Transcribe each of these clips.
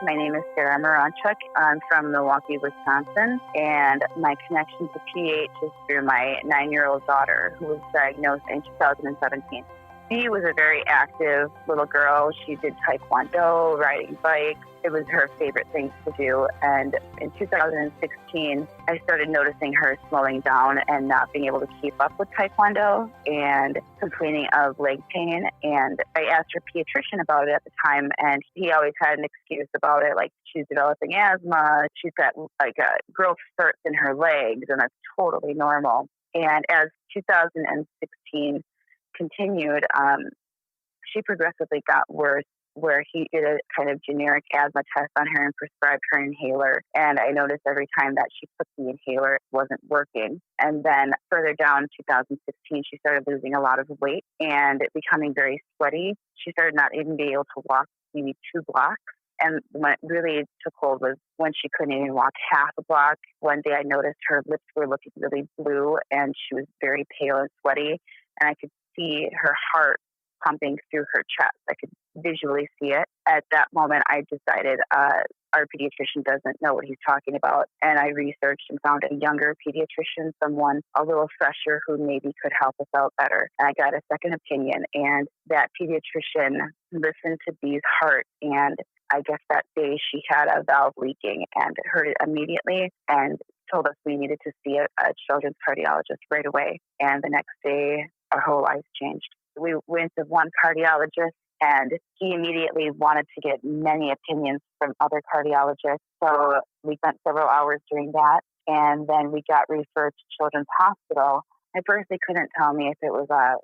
My name is Sarah Mironczuk. I'm from Milwaukee, Wisconsin, and my connection to PH is through my 9-year-old daughter, who was diagnosed in 2017. She was a very active little girl. She did taekwondo, riding bikes. It was her favorite thing to do. And in 2016, I started noticing her slowing down and not being able to keep up with taekwondo and complaining of leg pain. And I asked her pediatrician about it at the time, and he always had an excuse about it, like she's developing asthma, she's got like growth spurts in her legs, and that's totally normal. And as 2016 continued, she progressively got worse, where he did a kind of generic asthma test on her and prescribed her inhaler. And I noticed every time that she took the inhaler, it wasn't working. And then further down in 2016, she started losing a lot of weight and becoming very sweaty. She started not even being able to walk maybe 2 blocks. And when it really took hold was when she couldn't even walk half a block. One day I noticed her lips were looking really blue and she was very pale and sweaty. And I could see her heart pumping through her chest. I could visually see it. At that moment, I decided our pediatrician doesn't know what he's talking about. And I researched and found a younger pediatrician, someone a little fresher who maybe could help us out better. And I got a second opinion. And that pediatrician listened to Bee's heart. And I guess that day she had a valve leaking and heard it immediately and told us we needed to see a children's cardiologist right away. And the next day, our whole lives changed. We went to one cardiologist, and he immediately wanted to get many opinions from other cardiologists. So we spent several hours doing that, and then we got referred to Children's Hospital. At first, they couldn't tell me if it was a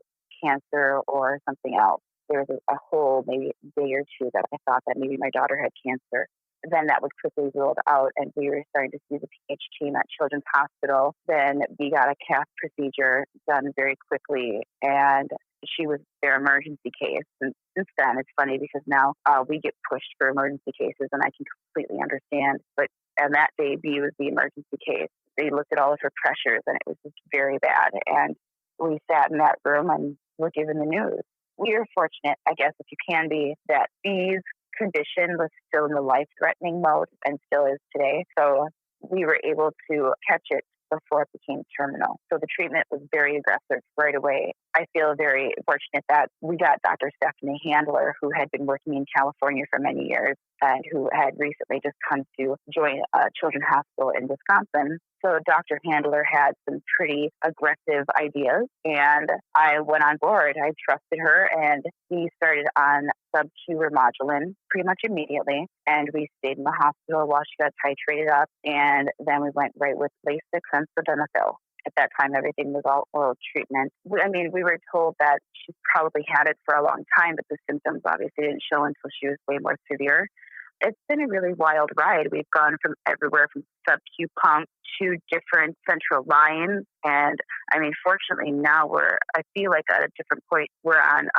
cancer or something else. There was a whole maybe day or two that I thought that maybe my daughter had cancer. Then that was quickly ruled out, and we were starting to see the PH team at Children's Hospital. Then we got a cath procedure done very quickly, and she was their emergency case. And since then, it's funny because now we get pushed for emergency cases, and I can completely understand. But on that day, B was the emergency case. They looked at all of her pressures, and it was just very bad. And we sat in that room and were given the news. We were fortunate, I guess, if you can be, that B's condition was still in the life-threatening mode and still is today. So we were able to catch it before it became terminal. So the treatment was very aggressive right away. I feel very fortunate that we got Dr. Stephanie Handler, who had been working in California for many years and who had recently just come to join a children's hospital in Wisconsin. So Dr. Handler had some pretty aggressive ideas, and I went on board. I trusted her, and we started on sub-Q Remodulin pretty much immediately, and we stayed in the hospital while she got titrated up, and then we went right with Lasix and sildenafil. At that time, everything was all oral treatment. We were told that she probably had it for a long time, but the symptoms obviously didn't show until she was way more severe. It's been a really wild ride. We've gone from everywhere from sub-Q pump to different central lines. And fortunately now I feel like at a different point, we're on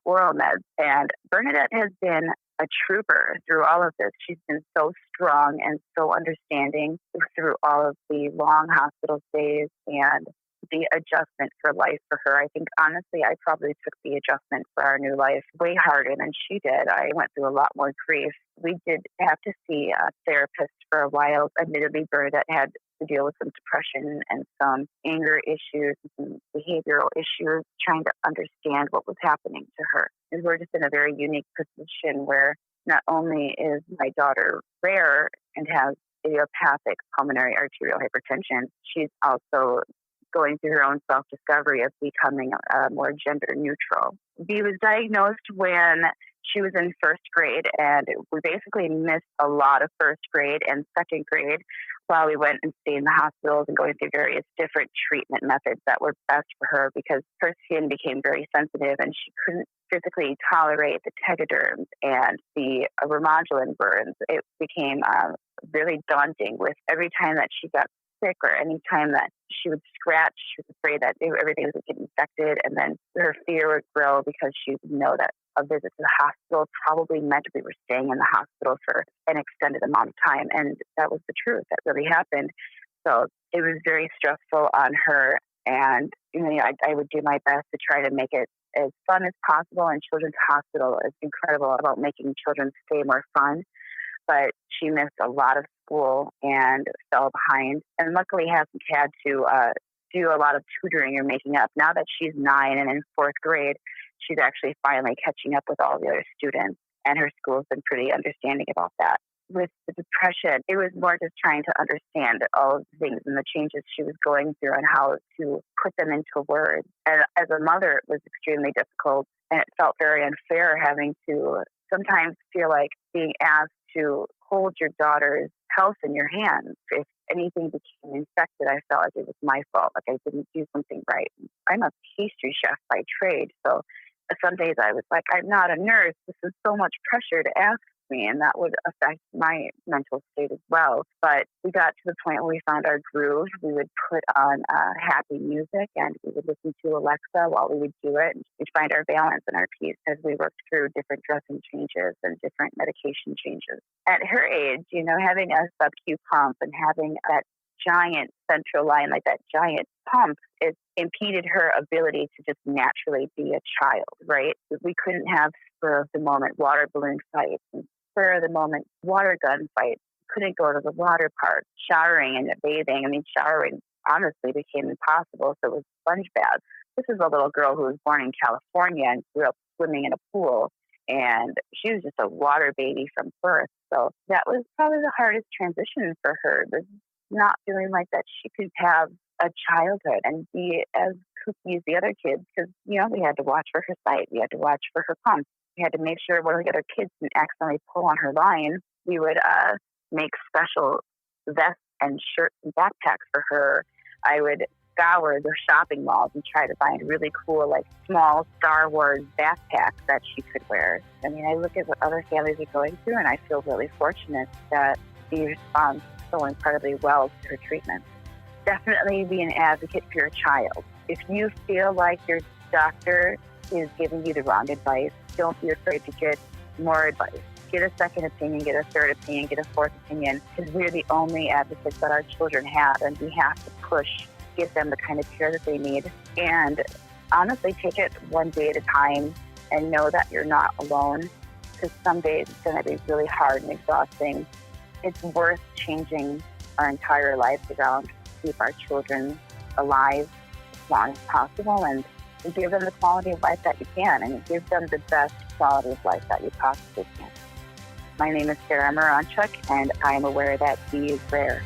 oral meds. And Bernadette has been a trooper through all of this. She's been so strong and so understanding through all of the long hospital stays and the adjustment for life for her. I think, honestly, I probably took the adjustment for our new life way harder than she did. I went through a lot more grief. We did have to see a therapist for a while. Admittedly, Bernadette had to deal with some depression and some anger issues, some behavioral issues, trying to understand what was happening to her. And we're just in a very unique position where not only is my daughter rare and has idiopathic pulmonary arterial hypertension, she's also going through her own self-discovery of becoming more gender neutral. Bee was diagnosed when she was in first grade, and we basically missed a lot of first grade and second grade while we went and stayed in the hospitals and going through various different treatment methods that were best for her, because her skin became very sensitive and she couldn't physically tolerate the tegaderms and the Remodulin burns. It became really daunting with every time that she got sick or any time that she would scratch, she was afraid that everything would get infected, and then her fear would grow because she would know that a visit to the hospital probably meant we were staying in the hospital for an extended amount of time, and that was the truth. That really happened. So it was very stressful on her, and I would do my best to try to make it as fun as possible, and Children's Hospital is incredible about making children's stay more fun. but she missed a lot of school and fell behind, and luckily hasn't had to do a lot of tutoring or making up. Now that she's 9 and in 4th grade, she's actually finally catching up with all the other students, and her school's been pretty understanding about that. With the depression, it was more just trying to understand all of the things and the changes she was going through and how to put them into words. And as a mother, it was extremely difficult, and it felt very unfair having to sometimes feel like being asked to hold your daughter's health in your hands. If anything became infected, I felt like it was my fault, like I didn't do something right. I'm a pastry chef by trade, so some days I was like, I'm not a nurse. This is so much pressure to ask me, and that would affect my mental state as well. But we got to the point where we found our groove. We would put on happy music, and we would listen to Alexa while we would do it. And we'd find our balance and our peace as we worked through different dressing changes and different medication changes. At her age, having a sub-Q pump and having that giant central line, like that giant pump, it impeded her ability to just naturally be a child, right? We couldn't have spur of the moment water balloon fights and spur of the moment water gun fights. Couldn't go to the water park. Showering and bathing. Showering honestly became impossible, so it was sponge baths. This is a little girl who was born in California and grew up swimming in a pool, and she was just a water baby from birth. So that was probably the hardest transition for her, was not feeling like that she could have a childhood and be as kooky as the other kids, because, we had to watch for her sight. We had to watch for her pump. We had to make sure one of the other kids didn't accidentally pull on her line. We would make special vests and shirts and backpacks for her. I would scour the shopping malls and try to find really cool, small Star Wars backpacks that she could wear. I look at what other families are going through, and I feel really fortunate that she responds so incredibly well to her treatment. Definitely be an advocate for your child. If you feel like your doctor is giving you the wrong advice, don't be afraid to get more advice. Get a second opinion, get a third opinion, get a fourth opinion, because we're the only advocates that our children have, and we have to push, give them the kind of care that they need. And honestly, take it one day at a time and know that you're not alone, because some days it's going to be really hard and exhausting. It's worth changing our entire lives around to keep our children alive as long as possible and give them the quality of life that you can, and give them the best quality of life that you possibly can. My name is Sarah Mironczuk, and I am aware that B is rare.